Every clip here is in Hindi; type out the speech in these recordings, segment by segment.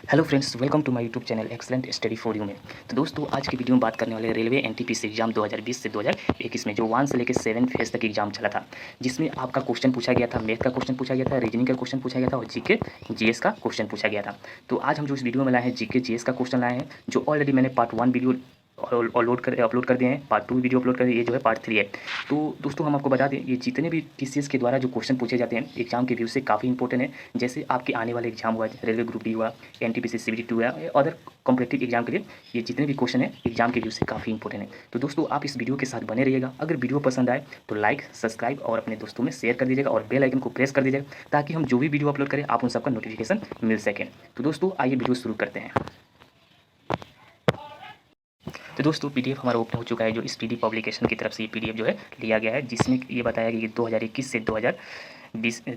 Hello friends, welcome to my YouTube channel excellent study for you में। तो दोस्तों, आज की वीडियो में बात करने वाले रेलवे एनटीपीसी एग्जाम 2020 से 2021 में जो 1 से लेकर 7 फेज तक एग्जाम चला था, जिसमें आपका क्वेश्चन पूछा गया था, मैथ का क्वेश्चन पूछा गया था, रीजनिंग का क्वेश्चन पूछा गया था और जीके जीएस का क्वेश्चन पूछा गया था। तो आज हम जो इस वीडियो में लाए हैं जीके जीएस का क्वेश्चन लाए हैं, जो ऑलरेडी मैंने पार्ट 1 वीडियो अपलोड कर दिए हैं, पार्ट 2 वीडियो अपलोड कर दिए, ये जो है पार्ट 3 है। तो दोस्तों, हम आपको बता दें, ये जितने भी टीसीएस के द्वारा जो क्वेश्चन पूछे जाते हैं एग्जाम के व्यू से काफ़ी इंपॉर्टेंट है। जैसे आपके आने वाले एग्जाम हुआ, रेलवे ग्रुप डी हुआ, एनटीपीसी सीबीटी 2 हुआ, अदर कॉम्पिटेटिव एग्जाम के लिए ये जितने भी क्वेश्चन है एग्जाम के व्यू से काफ़ी इंपॉर्टेंट है। तो दोस्तों, आप इस वीडियो के साथ बने रहिएगा। अगर वीडियो पसंद आए तो लाइक, सब्सक्राइब और अपने दोस्तों में शेयर कर दीजिएगा और बेल आइकन को प्रेस कर दीजिएगा, ताकि हम जो भी वीडियो अपलोड करें आप उन सबका नोटिफिकेशन मिल सके। तो दोस्तों, आइए वीडियो शुरू करते हैं। तो दोस्तों, पीडीएफ हमारा ओपन हो चुका है, जो इस पीडी पब्लिकेशन की तरफ से ये पीडीएफ जो है लिया गया है, जिसमें ये बताया गया कि 2021 से 2020 से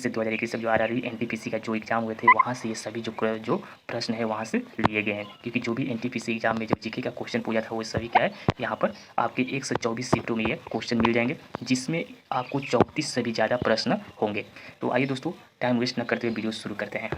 2021 तक जो आरआरबी एनटीपीसी का जो एग्ज़ाम हुए थे, वहाँ से ये सभी जो प्रश्न है वहाँ से लिए गए हैं। क्योंकि जो भी एनटीपीसी एग्जाम में जो जीके का क्वेश्चन पूछा था वो सभी क्या है, यहाँ पर आपके 124 सीटों में ये क्वेश्चन मिल जाएंगे, जिसमें आपको 34 से भी ज़्यादा प्रश्न होंगे। तो आइए दोस्तों, टाइम वेस्ट न करते हुए वीडियो शुरू करते हैं।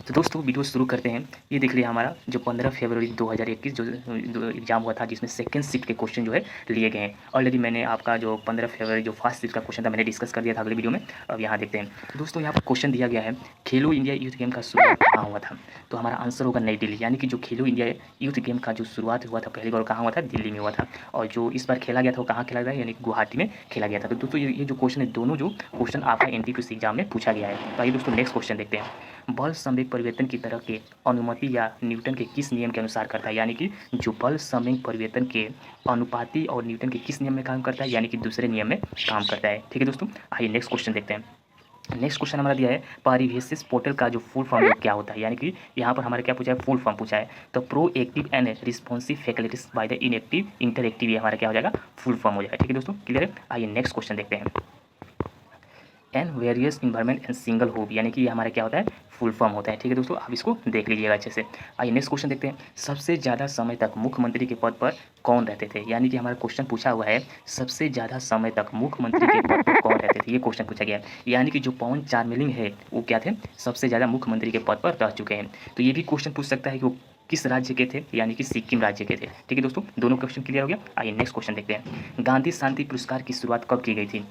तो दोस्तों, वीडियो शुरू करते हैं। ये देख लिया हमारा जो 15 फरवरी 2021 जो एग्जाम हुआ था, जिसमें सेकंड शिफ्ट के क्वेश्चन जो है लिए गए हैं। ऑलरेडी मैंने आपका जो 15 फरवरी जो फर्स्ट शिफ्ट का क्वेश्चन था मैंने डिस्कस कर दिया था अगले वीडियो में। अब यहाँ देखते हैं। तो दोस्तों, यहाँ पर क्वेश्चन दिया गया है, खेलो इंडिया यूथ गेम का शुरुआत कहाँ हुआ था? तो हमारा आंसर होगा नई दिल्ली। यानी कि जो खेलो इंडिया यूथ गेम का जो शुरुआत हुआ था पहली बार कहाँ हुआ था? दिल्ली में हुआ था। और जो इस बार खेला गया था वो कहाँ खेला गया, यानी कि गुवाहाटी में खेला गया था। तो दोस्तों, ये जो क्वेश्चन है, दोनों जो क्वेश्चन आपका एनटीपीसी एग्जाम में पूछा गया है। तो आइए दोस्तों, नेक्स्ट क्वेश्चन देखते हैं। बल संवेग परिवर्तन की तरह के अनुमति या न्यूटन के किस नियम के अनुसार करता है? यानी कि जो बल संवेग परिवर्तन के अनुपाती और न्यूटन के किस नियम में काम करता है? यानी कि दूसरे नियम में काम करता है। ठीक है दोस्तों, आइए नेक्स्ट क्वेश्चन देखते हैं। नेक्स्ट क्वेश्चन हमारा दिया है, परिवेशिस पोर्टल का जो फुल फॉर्म क्या होता है? यानी कि यहाँ पर हमारा क्या पूछा है? फुल फॉर्म पूछा है। तो pro active and responsive faculties by the inactive interactive, ये हमारा क्या हो जाएगा? फुल फॉर्म हो जाएगा। ठीक है दोस्तों, क्लियर है। आइए नेक्स्ट क्वेश्चन देखते हैं। And various environment and single hope, यानी कि ये हमारा क्या होता है? फुल फॉर्म होता है। ठीक है दोस्तों, आप इसको देख लीजिएगा अच्छे से। आइए नेक्स्ट क्वेश्चन देखते हैं। सबसे ज़्यादा समय तक मुख्यमंत्री के पद पर कौन रहते थे? यानी कि हमारा क्वेश्चन पूछा हुआ है, सबसे ज़्यादा समय तक मुख्यमंत्री के पद पर कौन रहते थे? ये क्वेश्चन पूछा गया है। यानी कि जो पवन चारमिलिंग है वो क्या थे? सबसे ज़्यादा मुख्यमंत्री के पद पर रह चुके हैं। तो ये भी क्वेश्चन पूछ सकता है कि वो किस राज्य के थे? यानी कि सिक्किम राज्य के थे। ठीक है दोस्तों, दोनों क्वेश्चन क्लियर हो गया। आइए नेक्स्ट क्वेश्चन देखते हैं। गांधी शांति पुरस्कार की शुरुआत कब की गई थी?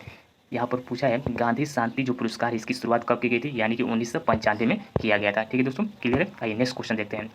यहाँ पर पूछा है, गांधी शांति जो पुरस्कार इसकी शुरुआत कब की गई थी? यानी कि 1995 में किया गया था। ठीक है दोस्तों, क्लियर है। आइए नेक्स्ट क्वेश्चन देखते हैं।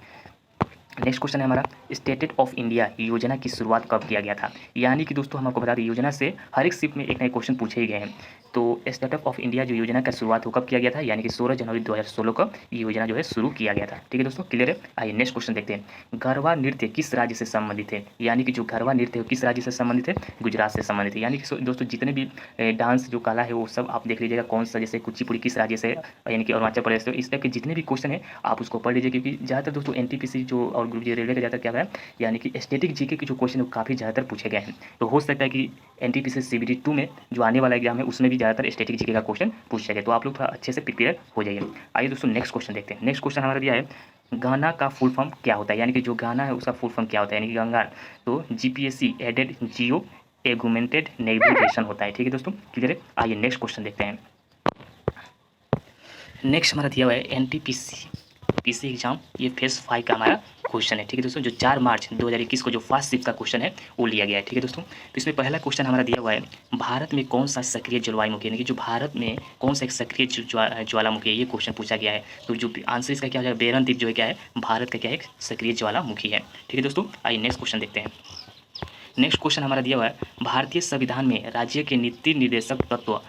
नेक्स्ट क्वेश्चन है हमारा, स्टेट ऑफ इंडिया योजना की शुरुआत कब किया गया था? यानी कि दोस्तों, हम आपको बता दें, योजना से हर एक शिफ्ट में एक नए क्वेश्चन पूछे ही गए हैं। तो स्टेट ऑफ इंडिया जो योजना का शुरुआत हो कब किया गया था? यानी कि 16 जनवरी 2016 को ये योजना जो है शुरू किया गया था। ठीक है दोस्तों, क्लियर है। आइए नेक्स्ट क्वेश्चन देखते हैं। गरबा नृत्य किस राज्य से संबंधित है? यानी कि जो गरबा नृत्य है किस राज्य से संबंधित है? गुजरात से संबंधित है। यानी कि दोस्तों, जितने भी डांस जो कला है वो सब आप देख लीजिएगा, कौन सा, जैसे कुचिपुड़ी किस राज्य से, यानी कि अरुणाचल प्रदेश से। इस टाइप के जितने भी क्वेश्चन है आप उसको पढ़ लीजिए, क्योंकि ज़्यादातर दोस्तों एनटीपीसी जो और ग्रुप डी रेलवे का ज़्यादातर क्या है, यानी कि स्टैटिक जीके के जो क्वेश्चन है काफ़ी ज़्यादातर पूछे गए हैं। तो हो सकता है कि एनटीपीसी सीबीटी 2 में जो आने वाला एग्जाम है उसमें भी ज़्यादातर स्टैटिक जीके का क्वेश्चन पूछ सके। तो आप लोग थोड़ा अच्छे से प्रिपेयर हो जाइए। आइए दोस्तों, नेक्स्ट क्वेश्चन देखते हैं। नेक्स्ट क्वेश्चन हमारा दिया है, गाना का फुल फॉर्म क्या होता है? यानी कि जो गाना है उसका फुल फॉर्म क्या होता है? यानी कि गंगा। तो जीपीएससी एडेड जियो एगुमेंटेड नेविगेशन होता है। ठीक है दोस्तों, क्लियर है। आइए नेक्स्ट क्वेश्चन देखते हैं। नेक्स्ट हमारा दिया हुआ है एनटीपीसी एग्जाम, ये फेज 5 का हमारा क्वेश्चन है। ठीक है दोस्तों, जो 4 मार्च 2021 को जो फर्स्ट शिफ्ट का क्वेश्चन है वो लिया गया है। ठीक है दोस्तों, तो इसमें पहला क्वेश्चन हमारा दिया हुआ है, भारत में कौन सा सक्रिय जलवायुमुखी, यानी कि जो भारत में कौन सा एक सक्रिय ज्वालामुखी है, ये क्वेश्चन पूछा गया है। तो जो आंसर इसका क्या हो जाएगा? बेरन द्वीप जो है क्या है? भारत का क्या है? एक सक्रिय ज्वालामुखी है। ठीक है दोस्तों, आइए नेक्स्ट क्वेश्चन देखते हैं। नेक्स्ट क्वेश्चन हमारा दिया हुआ है, भारतीय संविधान में राज्य के नीति निर्देशक तत्व,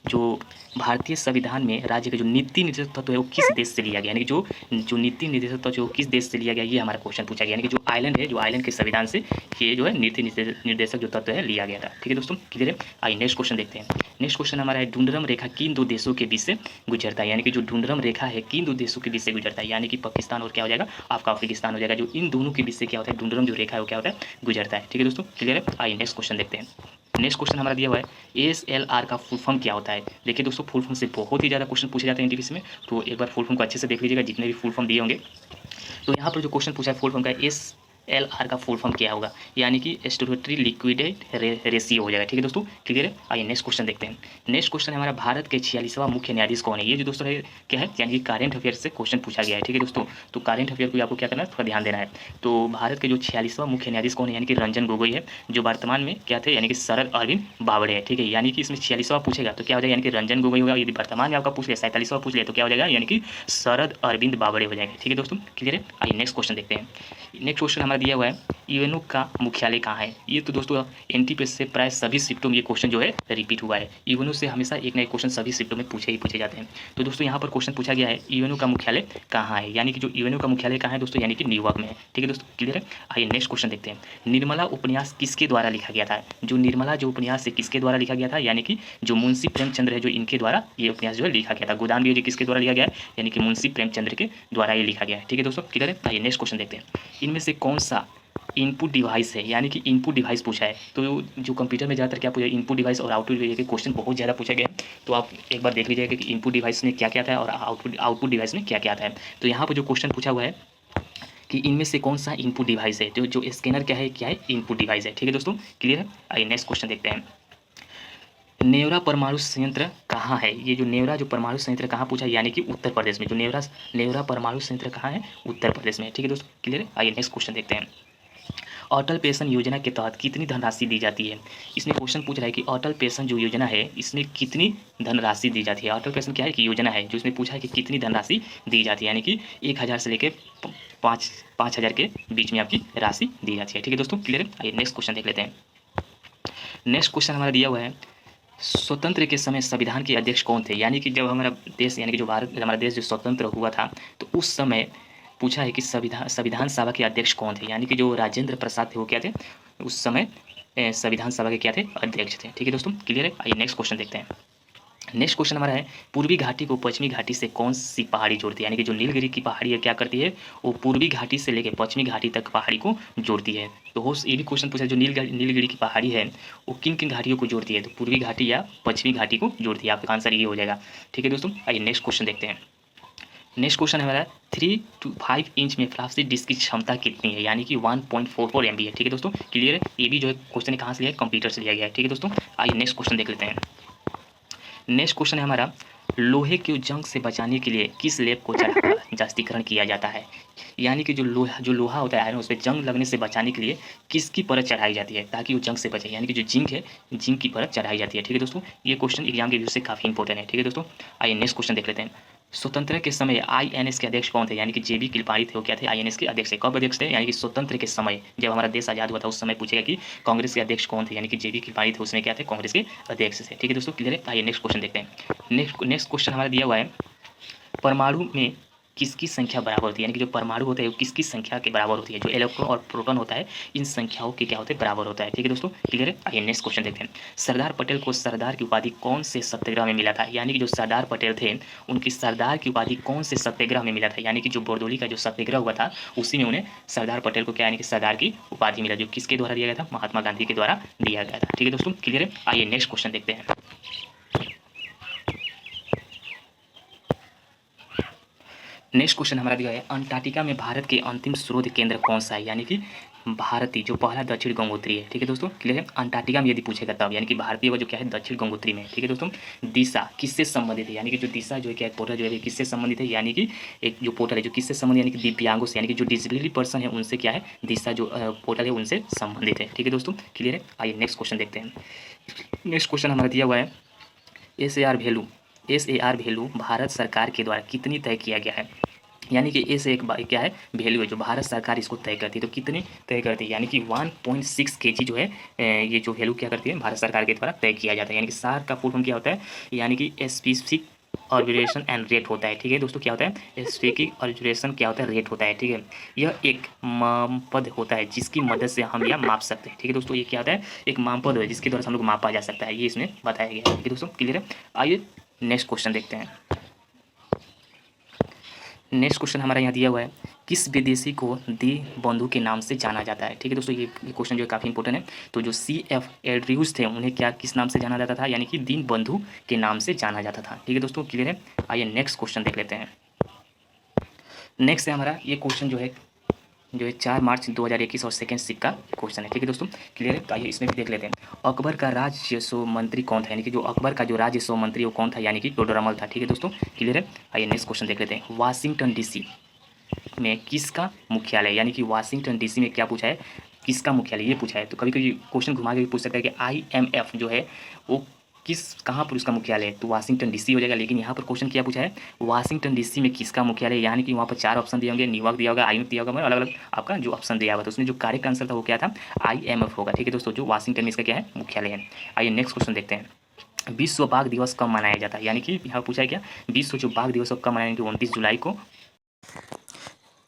जो भारतीय संविधान में राज्य का जो नीति निर्देशक तत्व है वो किस देश से लिया गया? यानी कि जो नीति निर्देशक तत्व जो किस देश से लिया गया, ये हमारा क्वेश्चन पूछा गया। यानी कि जो आइलैंड है, जो आइलैंड के संविधान से ये जो है नीति निर्देशक जो तत्व है लिया गया था। ठीक है दोस्तों, क्लियर है। आइए नेक्स्ट क्वेश्चन देखते हैं। नेक्स्ट क्वेश्चन हमारा है, डुंडरम रेखा किन दो देशों के बीच से गुजरता है? यानी कि जो डुंडरम रेखा है किन दो देशों के बीच से गुजरता है? यानी कि पाकिस्तान और क्या हो जाएगा? आपका अफगानिस्तान हो जाएगा। जो इन दोनों के बीच से क्या होता है? डुंडरम जो रेखा है वो क्या होता है? गुजरता है। ठीक है दोस्तों, क्लियर है। आइए नेक्स्ट क्वेश्चन देखते हैं। नेक्स्ट क्वेश्चन हमारा दिया हुआ है, एएसएलआर का फुल फॉर्म क्या होता है? देखिए दोस्तों, फुल फॉर्म से बहुत ही ज़्यादा क्वेश्चन पूछे जाते हैं एनटीपीसी में, तो एक बार फुल फॉर्म को अच्छे से देख लीजिएगा, जितने भी फुल फॉर्म दिए होंगे। तो यहाँ पर जो क्वेश्चन पूछा है फुल फॉर्म का, LR का फुल फॉर्म क्या होगा, यानी कि स्टैट्यूटरी लिक्विडेट रेशियो हो जाएगा। ठीक है दोस्तों, क्लियर है। आइए नेक्स्ट क्वेश्चन देखते हैं। नेक्स्ट क्वेश्चन हमारा भारत के 46वां मुख्य न्यायाधीश कौन है। ये जो दोस्तों है क्या है, यानी कि करेंट अफेयर से क्वेश्चन पूछा गया है। ठीक है दोस्तों, तो करेंट अफेयर को आपको क्या करना है, थोड़ा ध्यान देना है। तो भारत के जो 46वां मुख्य न्यायाधीश कौन है, यानी कि रंजन गोगोई है, जो वर्तमान में क्या थे, यानी कि शरद अरविंद बाबड़े है। ठीक है, यानी कि इसमें 46वां पूछेगा तो क्या हो जाएगा, यानी कि रंजन गोगोई होगा। यदि वर्तमान में आपका पूछ लिया 47वां पूछ लिया तो क्या हो जाएगा, यानी कि शरद अरविंद बाबड़े हो जाएंगे। ठीक है दोस्तों, क्लियर है। आइए नेक्स्ट क्वेश्चन देखते हैं। नेक्स्ट क्वेश्चन हमारा दिया हुआ है, यूएनओ का मुख्यालय कहाँ है। ये तो दोस्तों एनटीपीएस से प्राय सभी शिफ्टों में ये क्वेश्चन जो है रिपीट हुआ है। यूएनओ से हमेशा एक ना एक क्वेश्चन सभी शिफ्टों में पूछे जाते हैं। तो दोस्तों यहाँ पर क्वेश्चन पूछा गया है, यूएनओ का मुख्यालय कहाँ है, यानी कि जो यूएनओ का मुख्यालय कहाँ है दोस्तों, यानी कि न्यूयॉर्क में है। ठीक है दोस्तों, क्लियर है। आइए नेक्स्ट क्वेश्चन देखते हैं। निर्मला उपन्यास किसके द्वारा लिखा गया था। जो निर्मला जो उपन्यास है किसके द्वारा लिखा गया था, यानी कि जो मुंशी प्रेमचंद्र है, जो इनके द्वारा ये उपन्यास जो है लिखा गया था। गोदान भी किसके द्वारा लिखा गया है, यानी कि मुंशी प्रेमचंद्र के द्वारा ये लिखा गया है। ठीक है दोस्तों, क्लियर है। आइए नेक्स्ट क्वेश्चन देखते हैं। इनमें से कौन सा इनपुट डिवाइस है, यानी कि इनपुट डिवाइस पूछा है। तो जो कंप्यूटर में ज़्यादातर क्या पूछा है, इनपुट डिवाइस और आउटपुट डिवाइस के क्वेश्चन बहुत ज़्यादा पूछा गया है। तो आप एक बार देख लीजिएगा कि इनपुट डिवाइस में क्या क्या था और आउटपुट डिवाइस में क्या क्या था। तो यहाँ पर जो क्वेश्चन पूछा हुआ है कि इनमें से कौन सा इनपुट डिवाइस है, जो स्कैनर क्या है इनपुट डिवाइस है। ठीक है दोस्तों, क्लियर है। आइए नेक्स्ट क्वेश्चन देखते हैं। नेवरा परमाणु संयंत्र कहाँ है। ये जो नेवरा जो परमाणु संयंत्र कहाँ पूछा है, यानी कि उत्तर प्रदेश में। जो नेवरा परमाणु संयंत्र कहाँ है, उत्तर प्रदेश में। ठीक है दोस्तों, क्लियर है। आइए नेक्स्ट क्वेश्चन देखते हैं। अटल पेंशन योजना के तहत कितनी धनराशि दी जाती है। इसमें क्वेश्चन पूछ रहा है कि अटल पेंशन जो योजना है इसमें कितनी धनराशि दी जाती है। अटल पेंशन क्या है कि योजना है, जो इसमें पूछा है कि कितनी धनराशि दी जाती है, यानी कि 1000 से लेकर 5000 के बीच में आपकी राशि दी जाती है। ठीक है दोस्तों, क्लियर है। आइए नेक्स्ट क्वेश्चन देख लेते हैं। नेक्स्ट क्वेश्चन हमारा दिया हुआ है, स्वतंत्र के समय संविधान के अध्यक्ष कौन थे। यानी कि जब हमारा देश, यानी कि जो भारत हमारा देश जो स्वतंत्र हुआ था, तो उस समय पूछा है कि संविधान सभा के अध्यक्ष कौन थे। यानी कि जो राजेंद्र प्रसाद थे वो क्या थे, उस समय संविधान सभा के क्या थे, अध्यक्ष थे। ठीक है दोस्तों, क्लियर है। आइए नेक्स्ट क्वेश्चन देखते हैं। नेक्स्ट क्वेश्चन हमारा है, पूर्वी घाटी को पश्चिमी घाटी से कौन सी पहाड़ी जोड़ती है। यानी कि जो नीलगिरी की पहाड़ी है क्या करती है, वो पूर्वी घाटी से लेकर पश्चिमी घाटी तक पहाड़ी को जोड़ती है। तो हो ये भी क्वेश्चन पूछा है, जो नीलगिरी की पहाड़ी है वो किन किन घाटियों को जोड़ती है, तो पूर्वी घाटी या पश्चिमी घाटी को जोड़ती है। आपका आंसर ये हो जाएगा। ठीक है दोस्तों, आइए नेक्स्ट क्वेश्चन देखते हैं। नेक्स्ट क्वेश्चन हमारा 3 to 5 इंच में फ्लैश डिस्क की क्षमता कितनी है, यानी कि 1.44 MB है। ठीक है दोस्तों, क्लियर है। ये भी जो है क्वेश्चन कहाँ से लिया है, कंप्यूटर से लिया गया है। ठीक है दोस्तों, आइए नेक्स्ट क्वेश्चन देख लेते हैं। नेक्स्ट क्वेश्चन है हमारा, लोहे को जंग से बचाने के लिए किस लेप को चढ़ाकर जास्तीकरण किया जाता है। यानी कि जो लोहा होता है आयरन, उस पर जंग लगने से बचाने के लिए किसकी परत चढ़ाई जाती है ताकि वो जंग से बचे, यानी कि जो जिंक है, जिंक की परत चढ़ाई जाती है। ठीक है दोस्तों, ये क्वेश्चन एग्जाम के व्यू से काफ़ी इंपॉर्टेंट है। ठीक है दोस्तों, आइए नेक्स्ट क्वेश्चन देख लेते हैं। स्वतंत्र के समय INS के अध्यक्ष कौन थे, यानी कि JB कृपाणी थे, वो क्या थे, INS के अध्यक्ष थे। कब अध्यक्ष थे, यानी कि स्वतंत्र के समय, जब हमारा देश आज़ाद हुआ था उस समय पूछेगा कि कांग्रेस के अध्यक्ष कौन थे, यानी कि JB कृपाणी थे, उसमें क्या थे, कांग्रेस के अध्यक्ष थे। ठीक है दोस्तों, क्लियर है। आइए नेक्स्ट क्वेश्चन देखते हैं। नेक्स्ट क्वेश्चन हमारा दिया हुआ है, परमाणु में किसकी संख्या बराबर होती है, यानी कि जो परमाणु होते हैं वो किसकी संख्या के बराबर होती है। जो इलेक्ट्रॉन और प्रोटॉन होता है इन संख्याओं के क्या होते हैं, बराबर होता है। ठीक है दोस्तों, क्लियर है। आइए नेक्स्ट क्वेश्चन देखते हैं। सरदार पटेल को सरदार की उपाधि कौन से सत्याग्रह में मिला था, यानी कि जो सरदार पटेल थे उनकी सरदार की उपाधि कौन से सत्याग्रह में मिला था। यानी कि जो बरदौली का जो सत्याग्रह हुआ था उसी में उन्हें सरदार पटेल को क्या, यानी कि सरदार की उपाधि मिला, जो किसके द्वारा दिया गया था, महात्मा गांधी के द्वारा दिया गया था। ठीक है दोस्तों, क्लियर है। आइए नेक्स्ट क्वेश्चन देखते हैं। नेक्स्ट क्वेश्चन हमारा दिया है, अंटार्कटिका में भारत के अंतिम शोध केंद्र कौन सा है, यानी कि भारतीय जो पहला दक्षिण गंगोत्री है। ठीक है दोस्तों, क्लियर है। अंटार्कटिका में यदि पूछेगा तब, यानी कि भारतीय वो जो क्या है दक्षिण गंगोत्री में। ठीक है दोस्तों, दिशा किससे संबंधित है, यानी कि जो दिशा जो है क्या पोर्टल जो है किससे संबंधित है, यानी कि एक जो पोर्टल है जो किससे संबंधित, यानी कि दिव्यांगों से, यानी कि जो डिसेबिलिटी पर्सन है उनसे क्या है, दिशा जो पोर्टल है उनसे संबंधित है। ठीक है दोस्तों, क्लियर है। आइए नेक्स्ट क्वेश्चन देखते हैं। नेक्स्ट क्वेश्चन हमारा दिया हुआ है, SAR वैल्यू भारत सरकार के द्वारा कितनी तय किया गया है। यानी कि ऐसे एक क्या है वैल्यू है जो भारत सरकार इसको तय करती है, तो कितनी तय करती है, यानी कि 1.6 kg जो है ये जो वैल्यू क्या करती है भारत सरकार के द्वारा तय किया जाता है। यानी कि सार का फुल फॉर्म क्या होता है, यानी कि स्पेसिफिक ऑब्जर्वेशन एंड रेट होता है। ठीक है दोस्तों, क्या होता है, स्पेसिफिक ऑब्जर्वेशन क्या होता है, रेट होता है। ठीक है, यह एक मापद होता है जिसकी मदद से हम यह माप सकते हैं। ठीक है दोस्तों, ये क्या होता है, एक मापद है जिसके द्वारा हम लोग मापा जा सकता है, ये इसमें बताया गया है। ठीक है दोस्तों, क्लियर है। आइए नेक्स्ट क्वेश्चन देखते हैं। नेक्स्ट क्वेश्चन हमारा यहाँ दिया हुआ है, किस विदेशी को दीन बंधु के नाम से जाना जाता है। ठीक है दोस्तों, ये क्वेश्चन जो है काफ़ी इंपॉर्टेंट है। तो जो CF एंड्रयूज थे उन्हें क्या किस नाम से जाना जाता था, यानी कि दीन बंधु के नाम से जाना जाता था। ठीक है दोस्तों, क्लियर है। आइए नेक्स्ट क्वेश्चन देख लेते हैं। नेक्स्ट है हमारा ये क्वेश्चन जो है जो है 4 मार्च 2021 और सेकंड शिफ्ट का क्वेश्चन है। ठीक है दोस्तों, क्लियर है। तो आइए इसमें भी देख लेते हैं। अकबर का राजस्व मंत्री कौन था, यानी कि जो अकबर का जो राजस्व मंत्री वो कौन था, यानी कि टोडरमल था। ठीक है दोस्तों, क्लियर है। आइए नेक्स्ट क्वेश्चन देख लेते हैं। वाशिंगटन डीसी में किसका मुख्यालय, यानी कि वाशिंगटन डीसी में क्या पूछा है, किसका मुख्यालय ये पूछा है। तो कभी कभी क्वेश्चन घुमा के भी पूछ सकता है कि IMF जो है वो कहाँ पर उसका मुख्यालय है, तो वाशिंगटन डीसी हो जाएगा। लेकिन यहाँ पर क्वेश्चन क्या पूछा है, वाशिंगटन डीसी में किसका मुख्यालय, यानी कि वहाँ पर 4 ऑप्शन दिए होंगे, न्यूयॉर्क दिया होगा, IMF दिया होगा, मतलब अलग अलग आपका जो ऑप्शन दिया होगा। तो उसमें जो करेक्ट आंसर था वो क्या था, IMF होगा। ठीक है दोस्तों, जो वाशिंगटन में इसका क्या है, मुख्यालय है। आइए नेक्स्ट क्वेश्चन देखते हैं। विश्व बाघ दिवस कब मनाया जाता है, यानी कि यहाँ पूछा है क्या, विश्व जो बाघ दिवस कब मनाया, 29 जुलाई को।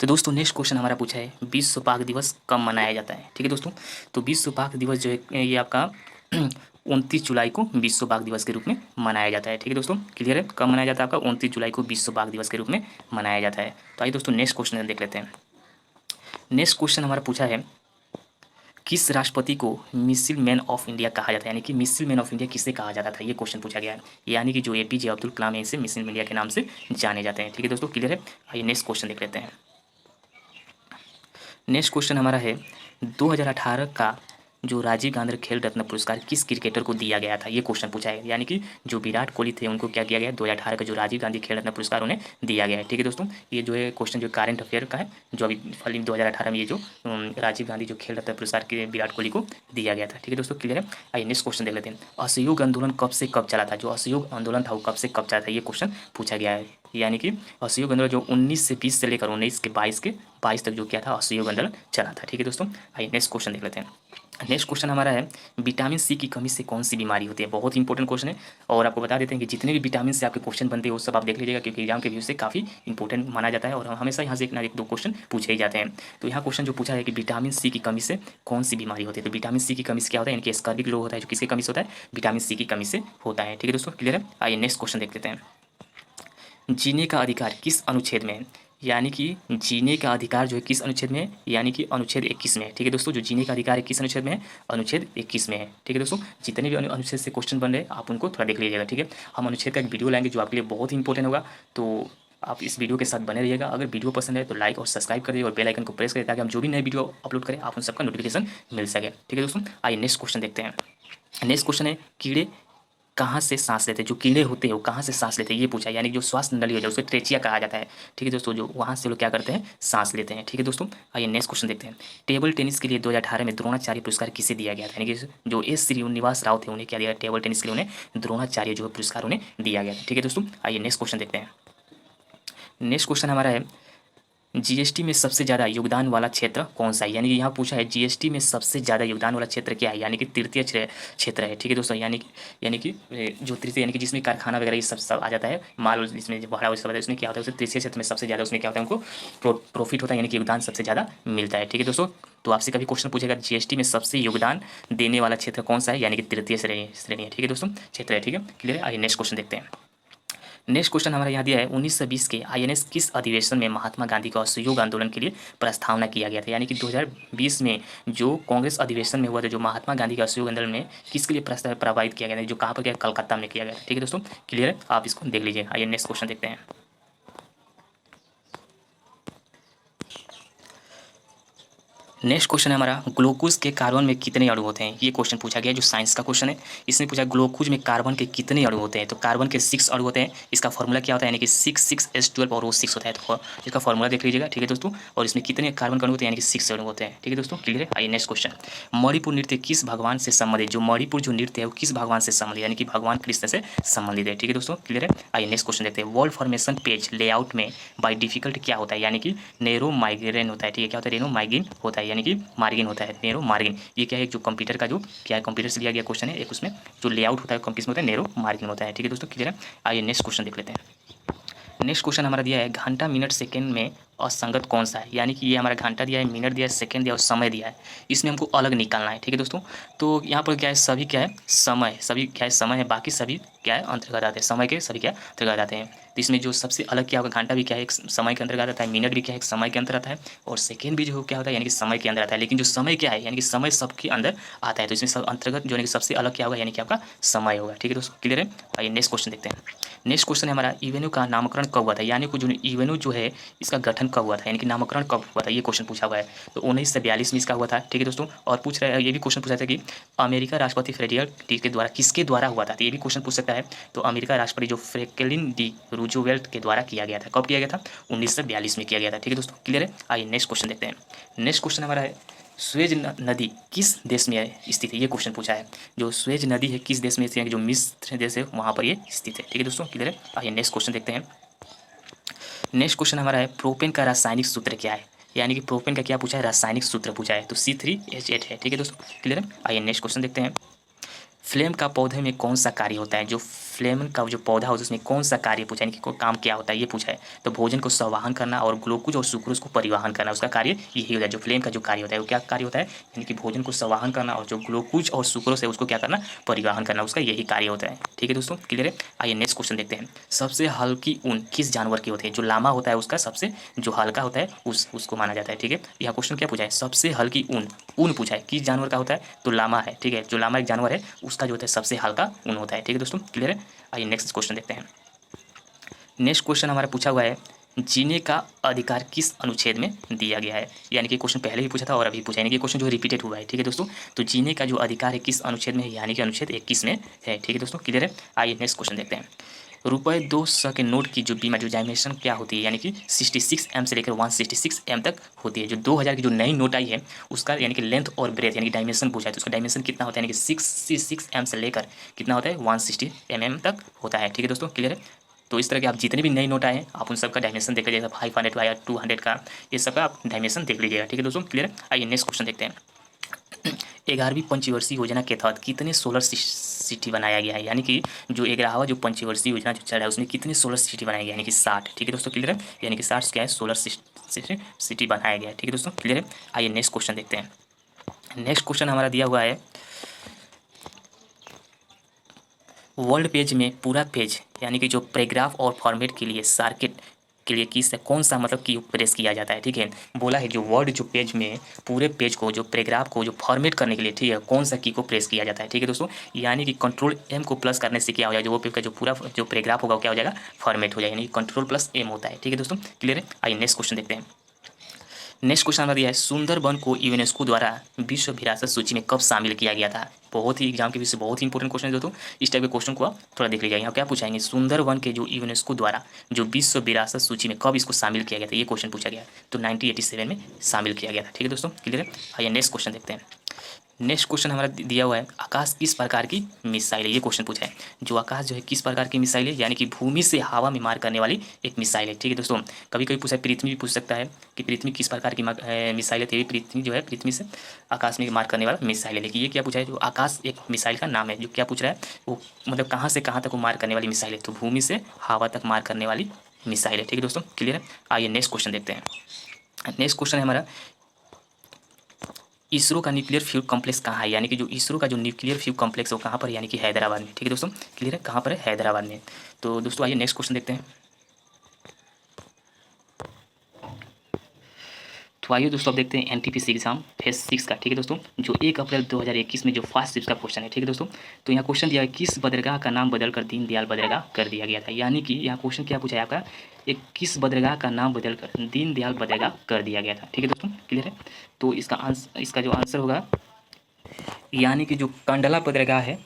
तो दोस्तों नेक्स्ट क्वेश्चन हमारा पूछा है, विश्व बाघ दिवस कब मनाया जाता है। ठीक है दोस्तों, तो विश्व बाघ दिवस जो है ये आपका 29 जुलाई को विश्व बाघ दिवस के रूप में मनाया जाता है। ठीक है दोस्तों, क्लियर है। कब मनाया जाता है आपका, 29 जुलाई को विश्व बाघ दिवस के रूप में मनाया जाता है। तो आइए दोस्तों नेक्स्ट क्वेश्चन देख लेते हैं। नेक्स्ट क्वेश्चन हमारा पूछा है, किस राष्ट्रपति को मिसाइल मैन ऑफ इंडिया कहा जाता है, यानी कि मिसाइल मैन ऑफ इंडिया किसे कहा जाता था, ये क्वेश्चन पूछा गया है। यानी कि जो APJ अब्दुल कलाम है इसे मिसाइल इंडिया के नाम से जाने जाते हैं। ठीक है दोस्तों, क्लियर है। आइए नेक्स्ट क्वेश्चन देख लेते हैं। नेक्स्ट क्वेश्चन हमारा है, 2018 का जो राजीव गांधी खेल रत्न पुरस्कार किस क्रिकेटर को दिया गया था, ये क्वेश्चन पूछा है। यानी कि जो विराट कोहली थे उनको क्या किया गया, 2018 का जो राजीव गांधी खेल रत्न पुरस्कार उन्हें दिया गया है। ठीक है दोस्तों, ये जो है क्वेश्चन जो करंट अफेयर का है, जो अभी फिलहाल 2018 में ये जो राजीव गांधी जो खेल रत्न पुरस्कार के विराट कोहली को दिया गया था। ठीक है दोस्तों, क्लियर है। आइए नेक्स्ट क्वेश्चन देख लेते हैं। असहयोग आंदोलन कब से कब चला था, जो असहयोग आंदोलन था वो कब से कब चला था, ये क्वेश्चन पूछा गया है। यानी कि असहयोग आंदोलन जो 19 से 20 से लेकर 19 के 22 तक जो क्या था, असहयोग आंदोलन चला था। ठीक है दोस्तों, आइए नेक्स्ट क्वेश्चन देख लेते हैं। नेक्स्ट क्वेश्चन हमारा है, विटामिन C की कमी से कौन सी बीमारी होती है। बहुत इंपॉर्टेंट क्वेश्चन है, और आपको बता देते हैं कि जितने भी विटामिन से आपके क्वेश्चन बनते हैं वो सब आप देख लीजिएगा, क्योंकि एग्जाम के व्यू से काफ़ी इंपॉर्टेंट माना जाता है और हमेशा यहाँ से एक ना एक दो क्वेश्चन पूछे ही जाते हैं। तो यहाँ क्वेश्चन जो पूछा है कि विटामिन C की कमी से कौन सी बीमारी होती है, तो विटामिन C की कमी से क्या होता है, यानी कि स्कर्विक रोग होता है, जो किसकी कमी से होता है, विटामिन C की कमी से होता है। ठीक है दोस्तों, क्लियर है। आइए नेक्स्ट क्वेश्चन देख लेते हैं। जीने का अधिकार किस अनुच्छेद में है, यानी कि जीने का अधिकार जो है किस अनुच्छेद में है, यानी कि अनुच्छेद 21 में है। ठीक है दोस्तों, जो जीने का अधिकार है किस अनुच्छेद में है, अनुच्छेद 21 में है। ठीक है दोस्तों, जितने भी अनुच्छेद से क्वेश्चन बन रहे हैं आप उनको थोड़ा देख लीजिएगा। ठीक है, हम अनुच्छेद का एक वीडियो लाएंगे जो आपके लिए बहुत ही इंपॉर्टेंट होगा, तो आप इस वीडियो के साथ बने रहिएगा। अगर वीडियो पसंद है तो लाइक और सब्सक्राइब करिए और बेल आइकन को प्रेस करिए, ताकि हम जो भी नए वीडियो अपलोड करें आप उन सबका नोटिफिकेशन मिल सके। ठीक है दोस्तों, आइए नेक्स्ट क्वेश्चन देखते हैं। नेक्स्ट क्वेश्चन है, कीड़े कहाँ से सांस लेते हैं, जो कीड़े होते हैं वो कहाँ से सांस लेते हैं, ये पूछा है। यानी कि जो श्वास नली है उसको ट्रेचिया कहा जाता है। ठीक है दोस्तों, जो वहाँ से लोग क्या करते हैं, सांस लेते हैं। ठीक है दोस्तों, आइए नेक्स्ट क्वेश्चन देखते हैं। टेबल टेनिस के लिए 2018 में द्रोणाचार्य पुरस्कार किसे दिया गया था, यानी कि जो S श्रीनिवास राव थे उन्हें क्या दिया, टेबल टेनिस के लिए उन्हें द्रोणाचार्य जो पुरस्कार उन्हें दिया गया था। ठीक है दोस्तों, आइए नेक्स्ट क्वेश्चन देखते हैं। नेक्स्ट क्वेश्चन हमारा है, GST में सबसे ज़्यादा योगदान वाला क्षेत्र कौन सा है, यानी कि यहाँ पूछा है GST में सबसे ज़्यादा योगदान वाला क्षेत्र क्या है, यानी कि तृतीय क्षेत्र है। ठीक है दोस्तों, यानी कि जो तृतीय, यानी कि जिसमें कारखाना वगैरह ये सब आ जाता है, माल जिसमें भाड़ा वो सब आता है, उसमें क्या होता है, उसमें तृतीय क्षेत्र में सबसे ज़्यादा उसमें क्या होता है, उनको प्रॉफिट होता है, यानी कि योगदान सबसे ज़्यादा मिलता है। ठीक है दोस्तों, तो आपसे कभी क्वेश्चन पूछेगा GST में सबसे योगदान देने वाला क्षेत्र कौन सा है, यानी कि तृतीय श्रेणी है। ठीक है दोस्तों, क्षेत्र है। ठीक है, क्लियर है। आइए नेक्स्ट क्वेश्चन देखते हैं। नेक्स्ट क्वेश्चन हमारा यहाँ दिया है, 1920 के INS किस अधिवेशन में महात्मा गांधी का असहयोग आंदोलन के लिए प्रस्तावना किया गया था, यानी कि 2020 में जो कांग्रेस अधिवेशन में हुआ था, जो महात्मा गांधी का असहयोग आंदोलन में किसके लिए प्रस्ताव प्रभावित किया गया था, जो कहाँ पर किया, कलकत्ता में किया गया था। ठीक है दोस्तों, क्लियर है, आप इसको देख लीजिए। आइए नेक्स्ट क्वेश्चन देखते हैं। नेक्स्ट क्वेश्चन है हमारा, ग्लूकोज के कार्बन में कितने अणु होते हैं, ये क्वेश्चन पूछा गया, जो साइंस का क्वेश्चन है। इसमें पूछा ग्लूकोज में कार्बन के कितने अणु होते हैं, तो कार्बन के 6 अणु होते हैं। इसका फॉर्मूला क्या होता है, यानी कि 6 6 S 12 और वो 6 होता है, तो इसका फॉर्मूला देख लीजिएगा। ठीक है दोस्तों, और इसमें कितने कार्बन के अणु होते हैं, यानी कि 6 अणु होते हैं। ठीक है दोस्तों, क्लियर है। आइए नेक्स्ट क्वेश्चन, मणिपुर नृत्य किस भगवान से संबंधित, जो मणिपुर जो नृत्य है वो किस भगवान से संबंधित, यानी कि भगवान कृष्ण से संबंधित है। ठीक है दोस्तों, क्लियर है। आइए नेक्स्ट क्वेश्चन देखते हैं। वॉल फॉर्मेशन पेज लेआउट में बाई डिफिकल्ट क्या होता है, यानी कि नैरो माइग्रेन होता है। ठीक है, क्या होता है, नैरो माइग्रेन होता है, यानी कि मार्जिन होता है, नैरो मार्जिन। ये क्या है, जो कंप्यूटर का जो क्या है, कंप्यूटर से लिया गया क्वेश्चन है। एक उसमें जो लेआउट होता है कंप्यूटर में होता है, नैरो मार्जिन होता है। ठीक है दोस्तों, क्लियर है। आइए नेक्स्ट क्वेश्चन देख लेते हैं। नेक्स्ट क्वेश्चन हमारा दिया है, घंटा मिनट सेकंड में असंगत कौन सा है, यानी कि ये हमारा घंटा दिया है, मिनट दिया है, सेकंड दिया है और समय दिया है, इसमें हमको अलग निकालना है। ठीक है दोस्तों, तो यहाँ पर क्या है, सभी क्या है, समय, सभी क्या है, समय है, बाकी सभी क्या है, अंतर्गत आते हैं, समय के सभी क्या अंतर्गत आते हैं। तो इसमें जो सबसे अलग क्या होगा, घंटा भी क्या है, एक समय के अंतर्गत आता है, मिनट भी क्या है, एक समय के अंदर आता है, और सेकेंड भी जो क्या होता है यानी कि समय के अंदर आता है। लेकिन जो समय क्या है यानी कि समय सबके अंदर आता है, तो इसमें सब अंतर्गत जो है सबसे अलग क्या होगा यानी कि आपका समय होगा। ठीक है दोस्तों, क्लियर है। आइए नेक्स्ट क्वेश्चन देखते हैं। नेक्स्ट क्वेश्चन है हमारा, इवेन्यू का नामकरण कब हुआ था, यानी कि जो इवेन्यू जो है इसका गठन कब हुआ था, यानी कि नामकरण कब हुआ था, ये क्वेश्चन पूछा हुआ है। तो 1942 में इसका हुआ था। ठीक है दोस्तों, और पूछ रहा है, ये भी क्वेश्चन पूछा था कि अमेरिका राष्ट्रपति फ्रेडरिक डी के द्वारा किसके द्वारा हुआ था, तो ये भी क्वेश्चन पूछ सकता है। तो अमेरिका राष्ट्रपति जो फ्रैंकलिन डी रूजवेल्ट के द्वारा किया गया था। कब किया गया था, 1942 में किया गया था। ठीक है दोस्तों, क्लियर है। आइए नेक्स्ट क्वेश्चन देखते हैं। नेक्स्ट क्वेश्चन हमारा है, स्वेज नदी किस देश में स्थित है, ये क्वेश्चन पूछा है। जो स्वेज नदी है किस देश में स्थित है, जो मिस्र देश है वहाँ पर ये स्थित है। ठीक है दोस्तों, क्लियर है। आइए नेक्स्ट क्वेश्चन देखते हैं। नेक्स्ट क्वेश्चन हमारा है, प्रोपेन का रासायनिक सूत्र क्या है, यानी कि प्रोपेन का क्या पूछा है, रासायनिक सूत्र पूछा है। तो C3H8 है। ठीक है दोस्तों, क्लियर है। आइए नेक्स्ट क्वेश्चन देखते हैं। फ्लेम का पौधे में कौन सा कार्य होता है, जो फ्लेम का जो पौधा होता है उसमें कौन सा कार्य पूछा है, यानी कि कोई काम क्या होता है ये पूछा है। तो भोजन को संवाहन करना और ग्लूकोज और सुक्रोज को परिवहन करना, उसका कार्य यही होता है। जो फ्लेम का जो कार्य होता है वो क्या कार्य होता है, यानी कि भोजन को संवाहन करना और जो ग्लूकोज और सुक्रोज है उसको क्या करना, परिवहन करना, उसका यही कार्य होता है। ठीक है दोस्तों, क्लियर है। आइए नेक्स्ट क्वेश्चन देखते हैं। सबसे हल्की ऊन किस जानवर की होती है, जो लामा होता है उसका सबसे जो हल्का होता है उसको माना जाता है। ठीक है, यह क्वेश्चन क्या पूछा है, सबसे हल्की ऊन पूछा है, किस जानवर का होता है, तो लामा है। ठीक है, जो लामा एक जानवर है उसका जो होता है सबसे हल्का ऊन होता है। ठीक है दोस्तों, क्लियर है। आइए नेक्स्ट क्वेश्चन देखते हैं। नेक्स्ट क्वेश्चन हमारा पूछा हुआ है, जीने का अधिकार किस अनुच्छेद में दिया गया है, यानी कि क्वेश्चन पहले भी पूछा था और अभी पूछा है, यानी कि क्वेश्चन जो रिपीटेड हुआ है। ठीक है दोस्तों, तो जीने का जो अधिकार है किस अनुच्छेद में है, यानी कि अनुच्छेद 21 में है। ठीक है दोस्तों, क्लियर है। आइए नेक्स्ट क्वेश्चन देखते हैं। रुपये 200 के नोट की जो बीमा जो डायमेंशन क्या होती है, यानी कि 66 एम से लेकर 166 एम तक होती है। जो 2000 की जो नई नोट आई है उसका यानी कि लेंथ और ब्रेथ यानी कि डायमेंशन पूछा है, तो उसका डायमेंशन कितना होता है, यानी कि 66 एम से लेकर कितना होता है 160 एम तक होता है। ठीक है दोस्तों, क्लियर है। तो इस तरह के आप जितने भी नई नोट आए हैं आप उन सबका डायमेंशन देख लीजिएगा, 500 का या 200 का, ये सबका आप डायमेंशन देख लीजिएगा। ठीक है दोस्तों, क्लियर है। आइए नेक्स्ट क्वेश्चन देखते हैं। 11वीं पंचवर्षीय योजना के तहत कितने सोलर सिटी बनाया गया है, यानी कि जो 11वां जो पंचवर्षीय योजना जो चल रहा है उसमें कितने सोलर सिटी बनाया गया, यानी कि 60। ठीक है दोस्तों, क्लियर है। यानी कि 60 क्या है, सोलर सिटी बनाया गया है। ठीक है दोस्तों, क्लियर है। आइए नेक्स्ट क्वेश्चन देखते हैं। नेक्स्ट क्वेश्चन हमारा दिया हुआ है, वर्ल्ड पेज में पूरा पेज यानी कि जो पैराग्राफ और फॉर्मेट के लिए सर्किट के लिए किस कौन सा मतलब की प्रेस किया जाता है। ठीक है, बोला है जो वर्ड जो पेज में पूरे पेज को जो पैराग्राफ को जो फॉर्मेट करने के लिए, ठीक है, कौन सा की को प्रेस किया जाता है। ठीक है दोस्तों, यानी कि कंट्रोल एम को प्लस करने से क्या हो जाएगा, जो वो पेज का जो पूरा जो पैराग्राफ होगा क्या हो जाएगा, फॉर्मेट हो जाएगा, यानी कि कंट्रोल प्लस एम होता है। ठीक है दोस्तों, क्लियर है। आइए नेक्स्ट क्वेश्चन देखते हैं। नेक्स्ट क्वेश्चन हमारा दिया है, सुंदरबन को यूनेस्को द्वारा विश्व विरासत सूची में कब शामिल किया गया था। बहुत ही एग्जाम के विषय बहुत ही इंपॉर्टेंट क्वेश्चन है दोस्तों, इस टाइप के क्वेश्चन को आप थोड़ा देख लीजिए। यहाँ क्या पूछाएंगे, सुंदरबन के जो यूनेस्को द्वारा जो विश्व विरासत सूची में कब इसको शामिल किया गया था, ये क्वेश्चन पूछा गया। तो 1987 में शामिल किया गया था। ठीक है दोस्तों, क्लियर है। आइए नेक्स्ट क्वेश्चन देखते हैं। नेक्स्ट क्वेश्चन हमारा दिया हुआ है, आकाश किस प्रकार की मिसाइल है, ये क्वेश्चन पूछा है। जो आकाश जो है किस प्रकार की मिसाइल है, यानी कि भूमि से हवा में मार करने वाली एक मिसाइल है। ठीक है दोस्तों, कभी कभी पूछा है, पृथ्वी भी पूछ सकता है कि पृथ्वी किस प्रकार की मिसाइल है, तो ये पृथ्वी जो है पृथ्वी से आकाश में मार करने वाला मिसाइल है। लेकिन ये क्या पूछा है, जो आकाश एक मिसाइल का नाम है, जो क्या पूछ रहा है वो मतलब कहाँ से कहाँ तक वो मार करने वाली मिसाइल है, तो भूमि से हवा तक मार करने वाली मिसाइल है। ठीक है दोस्तों, क्लियर है। आइए नेक्स्ट क्वेश्चन देखते हैं। नेक्स्ट क्वेश्चन है हमारा, इसरो का न्यूक्लियर फ्यूल कॉम्प्लेक्स कहाँ है, यानी कि जो इसरो का जो न्यूक्लियर फ्यूल कॉम्प्लेक्स है वो कहाँ पर है, यानी कि हैदराबाद में। ठीक है दोस्तों, क्लियर है, कहाँ पर है, हैदराबाद में। तो दोस्तों आइए नेक्स्ट क्वेश्चन देखते हैं। तो आइए दोस्तों अब देखते हैं एनटीपीसी एग्जाम फेज 6 का। ठीक है दोस्तों, जो 1 अप्रैल 2021 में जो फास्ट शिफ्ट का क्वेश्चन है। ठीक है दोस्तों, तो यहाँ क्वेश्चन दिया है, किस बंदरगाह का नाम बदलकर दीनदयाल बंदरगाह कर दिया गया था, यानी कि यहाँ क्वेश्चन क्या पूछा है आपका, एक किस बंदरगाह का नाम बदलकर दीनदयाल बंदरगाह कर दिया गया था। ठीक है दोस्तों, क्लियर है। तो इसका जो आंसर होगा, यानी कि जो कांडला बंदरगाह है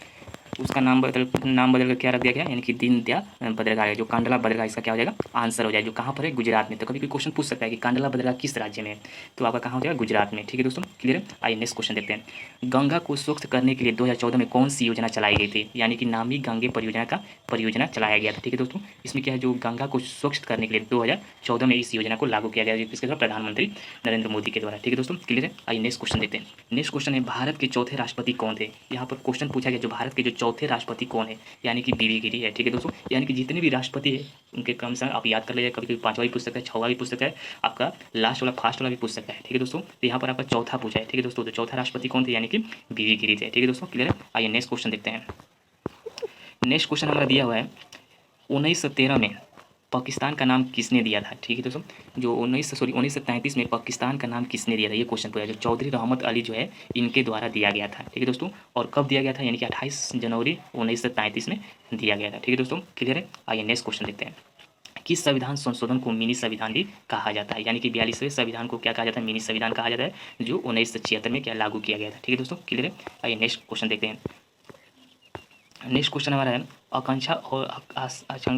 उसका नाम बदल कर क्या रख दिया गया, यानी कि दीनदयाल बंदरगाह है। जो कांडला बंदरगाह इसका क्या हो जाएगा, आंसर हो जाएगा, जो कहाँ पर है, गुजरात में। तो कभी कोई क्वेश्चन पूछ सकता है कि कांडला बंदरगाह किस राज्य में है, तो आपका कहाँ हो जाएगा, गुजरात में। ठीक है दोस्तों, क्लियर है। आइए नेक्स्ट क्वेश्चन देखते हैं। गंगा को स्वच्छ करने के लिए 2014 में कौन सी योजना चलाई गई थी, यानी कि नामी गंगे परियोजना चलाया गया था। ठीक है दोस्तों, इसमें क्या है, जो गंगा को स्वच्छ करने के लिए 2014 में इस योजना को लागू किया गया, इसके द्वारा प्रधानमंत्री नरेंद्र मोदी के द्वारा। ठीक है दोस्तों, क्लियर है। आइए नेक्स्ट क्वेश्चन देखते हैं। नेक्स्ट क्वेश्चन है, भारत के चौथे राष्ट्रपति कौन थे, यहाँ पर क्वेश्चन पूछा गया जो भारत के जो चौथे राष्ट्रपति कौन है, यानी कि बीवी गिरी है। ठीक है दोस्तों, यानी कि जितने भी राष्ट्रपति है उनके क्रम से आप याद कर लीजिए, कभी कभी 5वां भी पूछ सकता है, 6वां भी पूछ सकता है, आपका लास्ट वाला फास्ट वाला भी पूछ सकता है। ठीक है दोस्तों, तो यहाँ पर आपका चौथा पूछा है। ठीक है दोस्तों, तो चौथा राष्ट्रपति कौन थे, यानी कि बीवी गिरी थे। ठीक है दोस्तों, क्लियर है। आइए नेक्स्ट क्वेश्चन देखते हैं। नेक्स्ट क्वेश्चन हमारा दिया हुआ है, 1913 में पाकिस्तान का नाम किसने दिया था? ठीक है दोस्तों, जो 1933 में पाकिस्तान का नाम किसने दिया था, ये क्वेश्चन पूछा, जो चौधरी रहमत अली जो है इनके द्वारा दिया गया था। ठीक है दोस्तों, और कब दिया गया था, यानी कि 28 जनवरी 1933 में दिया गया था। ठीक है दोस्तों, क्लियर है। आइए नेक्स्ट क्वेश्चन देखते हैं। किस संविधान संशोधन को मिनी संविधान भी कहा जाता है, यानी कि 42वें संविधान को क्या कहा जाता है, मिनी संविधान कहा जाता है, जो 1976 में क्या लागू किया गया था। ठीक है दोस्तों, क्लियर है। आइए नेक्स्ट क्वेश्चन देखते हैं। नेक्स्ट क्वेश्चन हमारा है, आकांक्षा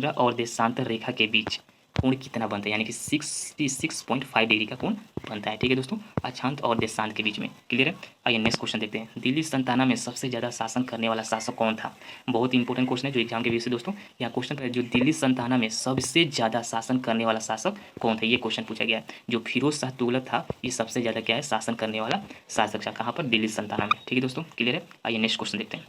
और देशांतर रेखा के बीच कोण कितना बनता है, यानी कि 66.5 डिग्री का कोण बनता है। ठीक है दोस्तों, अक्षांत और देशांत के बीच में। क्लियर है। आइए नेक्स्ट क्वेश्चन देखते हैं। दिल्ली सल्तनत में सबसे ज़्यादा शासन करने वाला शासक कौन था? बहुत इंपॉर्टेंट क्वेश्चन है जो एग्जाम के बेस से दोस्तों। यहाँ क्वेश्चन है, जो दिल्ली सल्तनत में सबसे ज़्यादा शासन करने वाला शासक कौन था, ये क्वेश्चन पूछा गया है। जो फिरोज शाह तुगलक था, ये सबसे ज़्यादा क्या है, शासन करने वाला शासक था। कहाँ पर? दिल्ली सल्तनत में। ठीक है दोस्तों, क्लियर है। आइए नेक्स्ट क्वेश्चन देखते हैं।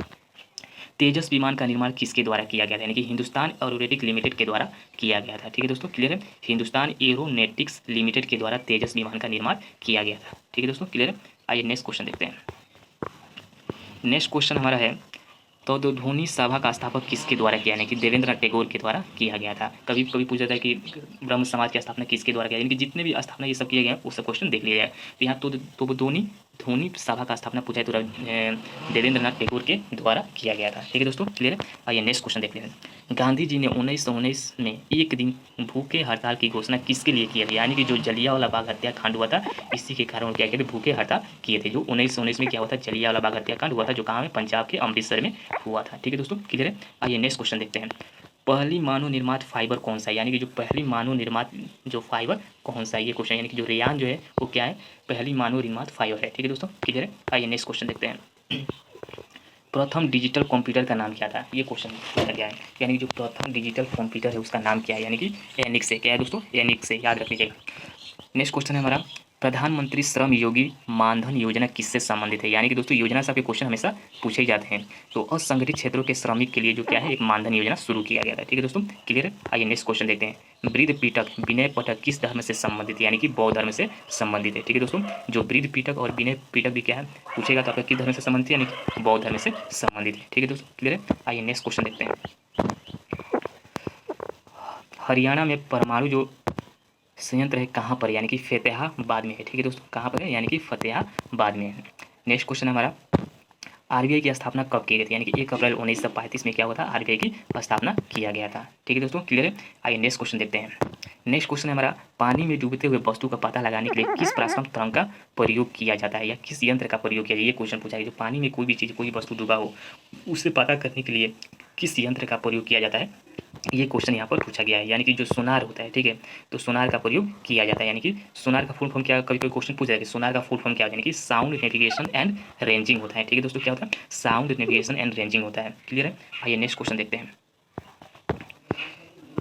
तेजस विमान का निर्माण किसके द्वारा किया गया था, यानी कि हिंदुस्तान एरोनॉटिक्स लिमिटेड के द्वारा किया गया था। ठीक है दोस्तों, क्लियर है। हिंदुस्तान एरोनॉटिक्स लिमिटेड के द्वारा तेजस विमान का निर्माण किया गया था। ठीक है दोस्तों, क्लियर है। आइए नेक्स्ट क्वेश्चन देखते हैं। नेक्स्ट क्वेश्चन हमारा है, तो ध्वनि सभा का स्थापक किसके द्वारा किया, यानी कि देवेंद्रनाथ टैगोर के द्वारा किया गया था। कभी कभी पूछा जाता है कि ब्रह्म समाज की स्थापना किसके द्वारा किया, यानी कि जितने भी स्थापना ये सब किए गए हैं वो सब क्वेश्चन देख लिया जाए। तो यहाँ तो ध्वनि सभा का स्थापना पूछा है तो देवेंद्रनाथ टैगोर के द्वारा किया गया था। ठीक है दोस्तों, क्लियर है। आइए नेक्स्ट क्वेश्चन देख लेते हैं। गांधी जी ने 1919 में एक दिन भूखे हड़ताल की घोषणा किसके लिए की थी, यानी कि जो जलियांवाला बाग हत्याकांड हुआ था, इसी के कारण क्या किए थे, भूखे हड़ताल किए थे। जो 1919 में क्या हुआ था, जलियांवाला बाग हत्याकांड हुआ था, जो कहाँ में, पंजाब के अमृतसर में हुआ था। ठीक है दोस्तों, क्लियर है। आइए नेक्स्ट क्वेश्चन देखते हैं। पहली मानव निर्मित फाइबर कौन सा है, यानी कि जो पहली मानव निर्मित जो फाइबर कौन सा है, ये क्वेश्चन, यानी कि जो रेयान जो है वो क्या है, पहली मानव निर्मित फाइबर है। ठीक है दोस्तों, क्लियर है। आइए नेक्स्ट क्वेश्चन देखते हैं। प्रथम डिजिटल कंप्यूटर का नाम क्या था, ये क्वेश्चन पूछा गया है, यानी कि जो प्रथम डिजिटल कंप्यूटर है उसका नाम क्या है, यानी कि एनिक्स है। क्या है दोस्तों, एनिक्स है, याद रख लीजिएगा। नेक्स्ट क्वेश्चन है हमारा, प्रधानमंत्री श्रम योगी मानधन योजना किससे संबंधित है, यानी कि दोस्तों योजना से आपके क्वेश्चन हमेशा पूछे ही जाते हैं। तो असंगठित क्षेत्रों के श्रमिक के लिए जो क्या है, एक मानधन योजना शुरू किया गया था। ठीक है दोस्तों, क्लियर है। आइए नेक्स्ट क्वेश्चन देखते हैं। वृद्ध पीटक विनय पटक किस धर्म से संबंधित है, यानी कि बौद्ध धर्म से संबंधित है। ठीक है दोस्तों, जो वृद्ध पीटक और विनय पीटक भी क्या है पूछेगा तो आपका किस धर्म से संबंधित है, यानी कि बौद्ध धर्म से संबंधित है। ठीक है दोस्तों, क्लियर है। आइए नेक्स्ट क्वेश्चन देखते हैं। हरियाणा में परमाणु जो संयंत्र है कहाँ पर, यानी कि फतेहाबाद में है। ठीक है दोस्तों, कहाँ पर है, यानी कि फतेहाबाद में है। नेक्स्ट क्वेश्चन हमारा, आरबीआई की स्थापना कब की गई थी, यानी कि 1 अप्रैल 1935 में क्या हुआ था, आरबीआई की स्थापना किया गया था। ठीक है दोस्तों, क्लियर है। आइए नेक्स्ट क्वेश्चन देखते हैं। नेक्स्ट क्वेश्चन हमारा, पानी में डूबते हुए वस्तु का पता लगाने के लिए किस पराश्रम तरंग का प्रयोग किया जाता है, या किस यंत्र का प्रयोग किया जाए, ये क्वेश्चन पूछा है। जो पानी में कोई भी चीज़, कोई वस्तु डूबा हो, उसे पता करने के लिए किस यंत्र का प्रयोग किया जाता है, ये क्वेश्चन यहाँ पर पूछा गया है। यानी कि जो सोनार होता है, ठीक है, तो सोनार का प्रयोग किया जाता है। यानी कि सोनार का फुल फॉर्म क्या, कभी कोई क्वेश्चन पूछा है कि सोनार का फुल फॉर्म क्या होता है, यानी कि साउंड नेविगेशन एंड रेंजिंग होता है। ठीक है दोस्तों, क्या होता है, साउंड नेविगेशन एंड रेंजिंग होता है। क्लियर है। आइए नेक्स्ट क्वेश्चन देखते हैं।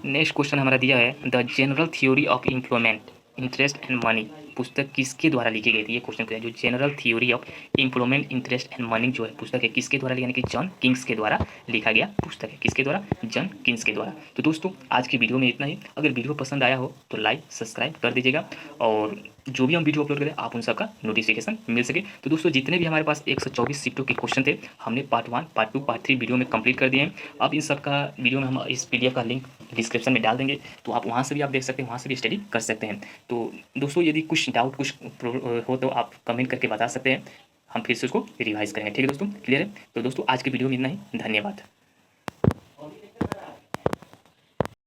नेक्स्ट क्वेश्चन हमारा दिया है, the general theory of employment interest and money पुस्तक किसके द्वारा लिखी गई थी, ये क्वेश्चन पूछा। जो general theory of employment interest and money जो है पुस्तक है, किसके द्वारा, यानी कि जॉन किंग्स के द्वारा लिखा गया पुस्तक है। किसके द्वारा, जॉन किंग्स के द्वारा। तो दोस्तों आज की वीडियो में इतना ही। अगर वीडियो पसंद आया हो तो लाइक सब्सक्राइब कर दीजिएगा, और जो भी हम वीडियो अपलोड करें आप उन सबका नोटिफिकेशन मिल सके। तो दोस्तों जितने भी हमारे पास 124 शिफ्टों के क्वेश्चन थे, हमने पार्ट 1, पार्ट 2, पार्ट 3 वीडियो में कंप्लीट कर दिए हैं। अब इन सब का वीडियो में हम इस पीडीएफ का लिंक डिस्क्रिप्शन में डाल देंगे, तो आप वहाँ से भी आप देख सकते हैं, वहाँ से भी स्टडी कर सकते हैं। तो दोस्तों यदि कुछ डाउट कुछ हो तो आप कमेंट करके बता सकते हैं, हम फिर से उसको रिवाइज करेंगे। ठीक है दोस्तों, क्लियर है। तो दोस्तों आज की वीडियो में इतना ही, धन्यवाद।